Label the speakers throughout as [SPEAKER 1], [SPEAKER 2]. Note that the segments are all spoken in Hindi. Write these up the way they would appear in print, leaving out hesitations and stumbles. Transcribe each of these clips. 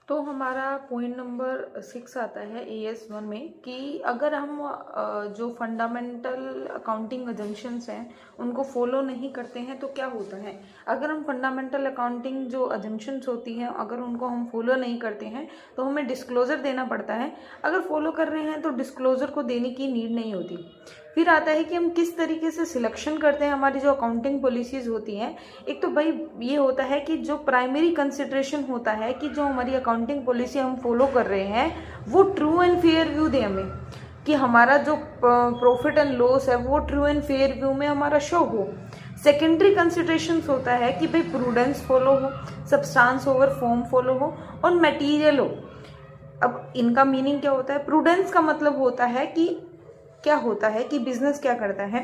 [SPEAKER 1] तो हमारा पॉइंट नंबर 6 आता है AS1 में कि अगर हम जो फंडामेंटल अकाउंटिंग अजम्पशंस हैं उनको फॉलो नहीं करते हैं तो क्या होता है। अगर हम फंडामेंटल अकाउंटिंग जो अजम्पशंस होती हैं अगर उनको हम फॉलो नहीं करते हैं तो हमें डिस्क्लोजर देना पड़ता है। अगर फॉलो कर रहे हैं तो डिस्क्लोजर को देने की नीड नहीं होती। फिर आता है कि हम किस तरीके से सिलेक्शन करते हैं हमारी जो अकाउंटिंग पॉलिसीज होती हैं। एक तो भाई ये होता है कि जो प्राइमरी कंसिडरेशन होता है कि जो हमारी अकाउंटिंग पॉलिसी हम फॉलो कर रहे हैं वो ट्रू एंड फेयर व्यू दे हमें, कि हमारा जो प्रॉफिट एंड लॉस है वो ट्रू एंड फेयर व्यू में हमारा शो हो। सेकेंडरी कंसिडरेशंस होता है कि भाई प्रूडेंस फॉलो हो, सब्सटेंस ओवर फॉर्म फॉलो हो और मटेरियल हो। अब इनका मीनिंग क्या होता है। प्रूडेंस का मतलब होता है कि क्या होता है कि बिजनेस क्या करता है,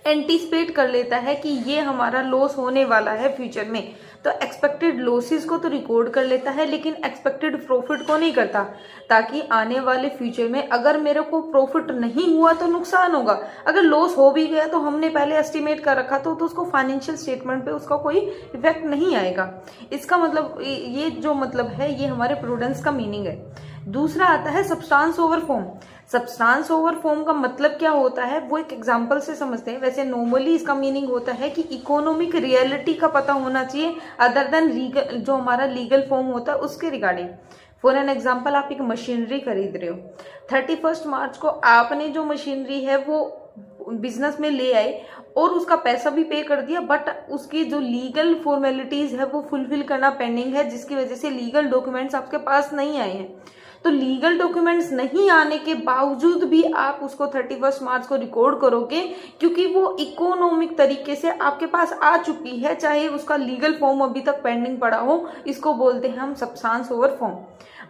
[SPEAKER 1] एंटीसिपेट कर लेता है कि ये हमारा लॉस होने वाला है फ्यूचर में, तो एक्सपेक्टेड लॉसेस को तो रिकॉर्ड कर लेता है लेकिन एक्सपेक्टेड प्रॉफिट को नहीं करता, ताकि आने वाले फ्यूचर में अगर मेरे को प्रॉफिट नहीं हुआ तो नुकसान होगा, अगर लॉस हो भी गया तो हमने पहले एस्टिमेट कर रखा तो उसको फाइनेंशियल स्टेटमेंट पे उसका कोई इफेक्ट नहीं आएगा। इसका मतलब ये जो मतलब है ये हमारे प्रूडेंस का मीनिंग है। दूसरा आता है substance over form. Substance over form का मतलब क्या होता है वो एक एग्जांपल से समझते हैं। वैसे नॉर्मली इसका मीनिंग होता है कि इकोनॉमिक रियलिटी का पता होना चाहिए अदर देन लीगल, जो हमारा लीगल फॉर्म होता है उसके रिगार्डिंग। फॉर एन एग्जांपल आप एक मशीनरी खरीद रहे हो, 31 मार्च को आपने जो मशीनरी है वो बिजनेस में ले आए और उसका पैसा भी पे कर दिया, बट उसकी जो लीगल फॉर्मेलिटीज है वो फुलफिल करना पेंडिंग है, जिसकी वजह से लीगल डॉक्यूमेंट्स आपके पास नहीं आए हैं। तो लीगल डॉक्यूमेंट्स नहीं आने के बावजूद भी आप उसको 31 मार्च को रिकॉर्ड करोगे क्योंकि वो इकोनॉमिक तरीके से आपके पास आ चुकी है, चाहे उसका लीगल फॉर्म अभी तक पेंडिंग पड़ा हो। इसको बोलते हैं हम सब्सटेंस ओवर फॉर्म।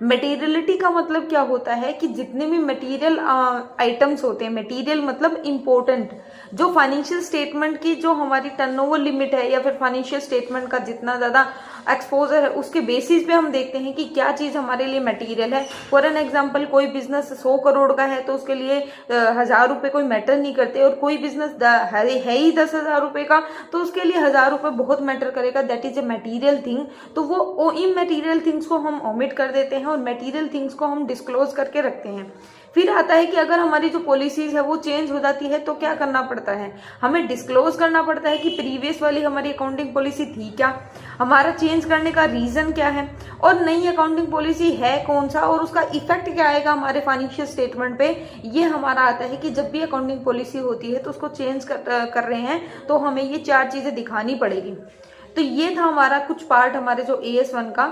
[SPEAKER 1] मटेरियलिटी का मतलब क्या होता है कि जितने भी मटेरियल आइटम्स होते हैं, मटेरियल मतलब इंपॉर्टेंट, जो फाइनेंशियल स्टेटमेंट की जो हमारी टर्नओवर लिमिट है या फिर फाइनेंशियल स्टेटमेंट का जितना ज्यादा एक्सपोजर है उसके बेसिस पे हम देखते हैं कि क्या चीज हमारे लिए मटेरियल है। फॉर एन एग्जांपल कोई बिजनेस 100 करोड़ का है तो उसके लिए 1000 रुपए कोई मैटर नहीं करते, और कोई बिजनेस है ही 10,000 रुपए का तो उसके लिए 1000 रुपए बहुत मैटर करेगा। That is a material thing. तो वो इमटेरियल थिंग्स को हम ओमिट कर देते हैं और मटेरियल थिंग्स को हम डिस्क्लोज करके रखते हैं। फिर आता है कि अगर हमारी जो पॉलिसीज है वो चेंज हो जाती है तो क्या करना पड़ता है, हमें डिस्क्लोज करना पड़ता है कि प्रीवियस वाली हमारी अकाउंटिंग पॉलिसी थी क्या, हमारा चेंज करने का रीजन क्या है, और नई अकाउंटिंग पॉलिसी है कौन सा और उसका इफेक्ट क्या आएगा हमारे फाइनेंशियल स्टेटमेंट पे। ये हमारा आता है कि जब भी अकाउंटिंग पॉलिसी होती है तो उसको चेंज कर रहे हैं तो हमें ये 4 चीजें दिखानी पड़ेगी। तो ये था हमारा कुछ पार्ट हमारे जो AS1 का।